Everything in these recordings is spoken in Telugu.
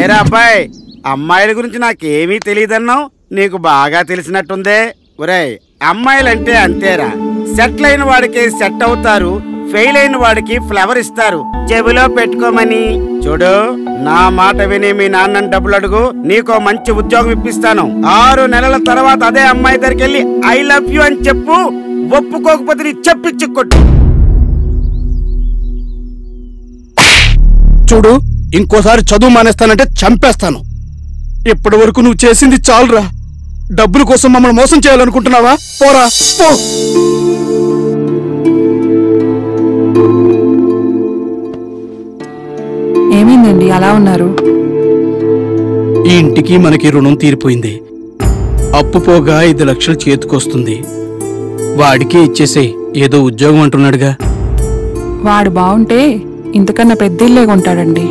ఏరా అబ్బాయి, అమ్మాయిల గురించి నాకేమీ తెలియదన్నావు, నీకు బాగా తెలిసినట్టుందే. ఒరేయ్, అమ్మాయిలంటే అంతేరా, సెటిల్ అయిన వాడికి సెట్ అవుతారు, ఫెయిల్ అయిన వాడికి ఫ్లవర్ ఇస్తారు చెవిలో పెట్టుకోమని. చూడు, నా మాట విని మీ నాన్నని డబ్బులు అడుగు, నీకో మంచి ఉద్యోగం ఇప్పిస్తాను. 6 నెలల తర్వాత అదే అమ్మాయి దగ్గరికి వెళ్ళి ఐ లవ్ యూ అని చెప్పు. ఒప్పుకోకపోతే నీ చెప్పిచ్చి కొట్టు. చూడు, ఇంకోసారి చదువు మానేస్తానంటే చంపేస్తాను. ఇప్పటి వరకు నువ్వు చేసింది చాలురా. డబ్బుల కోసం మమ్మల్ని మోసం చేయాలనుకుంటున్నావా? పోరా పో. ఏమైందండి అలా ఉన్నారు? ఈ ఇంటికి మనకి రుణం తీరిపోయింది. అప్పు పోగా 5 లక్షలు చేతికొస్తుంది. వాడికే ఇచ్చేసేయ్, ఏదో ఉద్యోగం అంటున్నాడుగా. వాడు బాగుంటే ఇంతకన్నా పెద్ద ఇల్లే కొంటాడండి.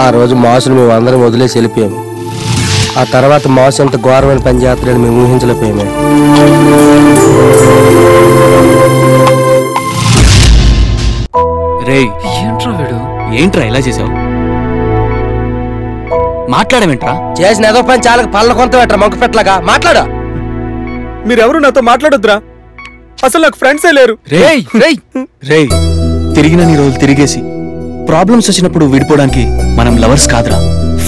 ఆ రోజు మాసును మేము అందరం వదిలేసి వెళ్ళిపోయాము. ఆ తర్వాత మాసు ఎంత ఘోరమైన పని చేస్తాడని మేము ఊహించలేకపోయామే. రేయ్, ఏంట్రా వీడు? ఏంట్రా ఇలా చేసావు? మాట్లాడమేంట్రా? చేసిన ఏదో పని చాలా పళ్ళ కొంత పెట్టరా మొక్క పెట్టలాగా మాట్లాడా. మీరెవరు నాతో మాట్లాడొద్దురా, అసలు నాకు ఫ్రెండ్సే లేరు. రేయ్ రేయ్ రేయ్, తిరిగిన నీ రోజులు తిరిగేసి ప్రాబ్లమ్స్ వచ్చినప్పుడు విడిపోవడానికి మనం లవర్స్ కాదురా,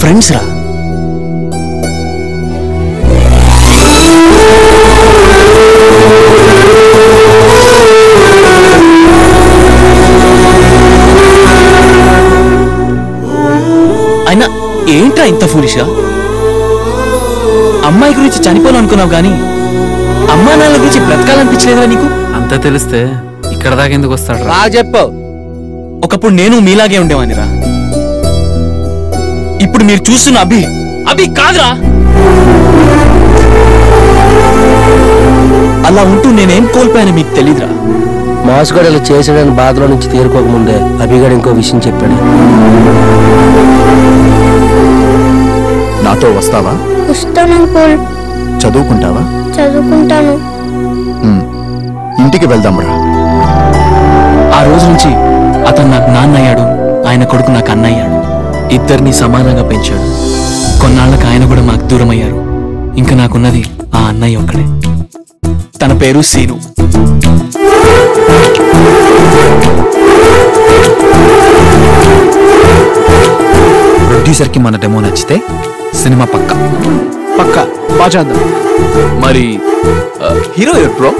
ఫ్రెండ్స్ రా. అయినా ఏంట్రా ఇంత ఫూలిష్గా? అమ్మాయి గురించి చనిపోవాలనుకున్నావు గానీ అమ్మా నాన్నల గురించి బ్రతకాలనిపించలేదా నీకు? అంతా తెలిస్తే ఇక్కడ దాకా ఎందుకు వస్తాడు? బాగా చెప్పావు. ఒకప్పుడు నేను మీలాగే ఉండేవానిరా. ఇప్పుడు మీరు చూస్తున్న అభి కాదురా. అలా ఉంటూ నేనేం కోల్పోయాను మీకు తెలీదురా. మాసుగాడు ఇలా చేసాడని బాధలో నుంచి తేరుకోకముందే అభిగాడు ఇంకో విషయం చెప్పాడు. నాతో వస్తావా? వస్తాను అంకుల్. చదువుకుంటావా? చదువుకుంటాను. ఇంటికి వెళ్దాంరా. ఆ రోజు నుంచి అతను నాకు నాన్న అయ్యాడు, ఆయన కొడుకు నాకు అన్న అయ్యాడు. ఇద్దరిని సమానంగా పెంచాడు. కొన్నాళ్ళకి ఆయన కూడా మాకు దూరం అయ్యారు. ఇంకా నాకున్నది ఆ అన్నయ్య ఒక్కడే. తన పేరు సీను. ప్రొడ్యూసర్కి మన డెమో నచ్చితే సినిమా పక్కా బాగా చేద్దాం. మరి హీరో ఎవరు బ్రో?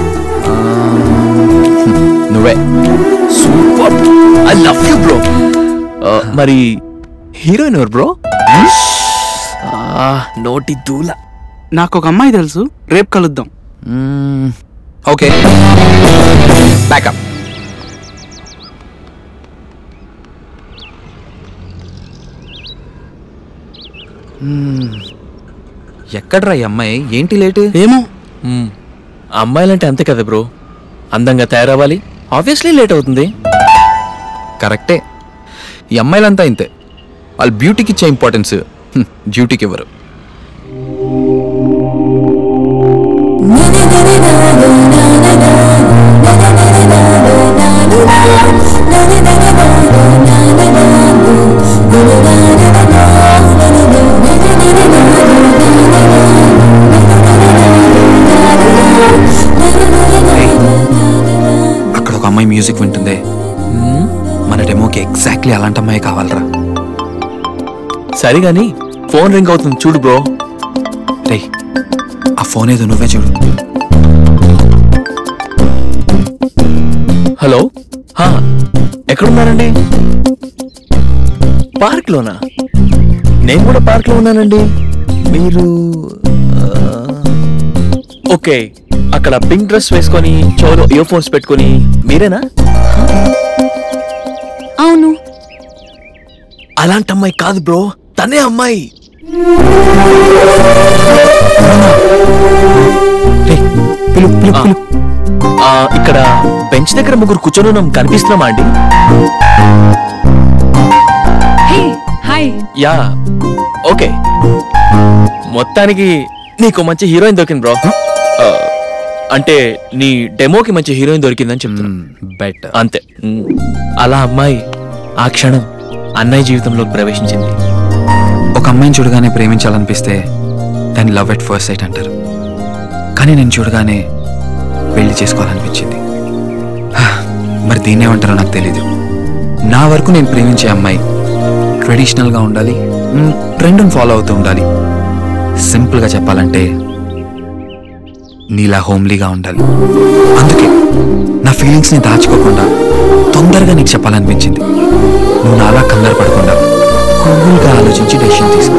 నువ్వే. Super, I love you bro. మరి హీరోయిన్ ఎవరు బ్రో? నోటి దూల. నాకు ఒక అమ్మాయి తెలుసు, రేపు కలుద్దాం. Okay, backup. ఎక్కడ్రా ఈ అమ్మాయి? ఏంటి లేటు? ఏమో, అమ్మాయిలంటే అంతే కదా బ్రో, అందంగా తయారవ్వాలి, ఆబ్వియస్లీ లేట్ అవుతుంది. కరెక్టే, ఈ అమ్మాయిలంతా ఇంతే. వాళ్ళు బ్యూటీకి ఇచ్చే ఇంపార్టెన్స్ డ్యూటీకి ఇవ్వరు. అక్కడ ఒక అమ్మాయి మ్యూజిక్ వింటుందే, మన డెమోకి ఎగ్జాక్ట్లీ అలాంటి అమ్మాయి కావాలరా. సరే గాని ఫోన్ రింగ్ అవుతుంది చూడు బ్రో. రే, ఆ ఫోన్ ఏదో నువ్వే చూడు. హలో, ఎక్కడున్నారండి? పార్క్ లోనా? నేను కూడా పార్క్ లో ఉన్నానండి. మీరు ఓకే, అక్కడ పింక్ డ్రెస్ వేసుకొని చెవులో ఇయర్ ఫోన్స్ పెట్టుకొని మీరేనా? అవును. అలాంటి అమ్మాయి కాదు బ్రో, తనే అమ్మాయి. ఇక్కడ బెంచ్ దగ్గర ముగ్గురు కూర్చొని కనిపిస్తున్నామా అండి? Hey hi bye. Yeah okay. మొత్తానికి నీకు మంచి హీరోయిన్ దొరికింది బ్రో. అంటే నీ డెమోకి మంచి హీరోయిన్ దొరికిందని చెప్తున్నా. బెట్ అంతే. అలా అమ్మాయి ఆ క్షణం అన్నయ్య జీవితంలోకి ప్రవేశించింది. ఒక అమ్మాయిని చూడగానే ప్రేమించాలనిపిస్తే దాన్ని లవ్ ఎట్ ఫస్ట్ సైట్ అంటారు. కానీ నేను చూడగానే పెళ్లి చేసుకోవాలనిపించింది. మరి దీన్ని ఏమంటారో నాకు తెలీదు. నా వరకు నేను ప్రేమించే అమ్మాయి ట్రెడిషనల్గా ఉండాలి, ట్రెండ్ని ఫాలో అవుతూ ఉండాలి. సింపుల్గా చెప్పాలంటే నీలా హోమ్లీగా ఉండాలి. అందుకే నా ఫీలింగ్స్ని దాచుకోకుండా తొందరగా నీకు చెప్పాలనిపించింది. నువ్వు నాలా కంగారు పడకుండా కూల్గా ఆలోచించి డెసిషన్ తీసుకో.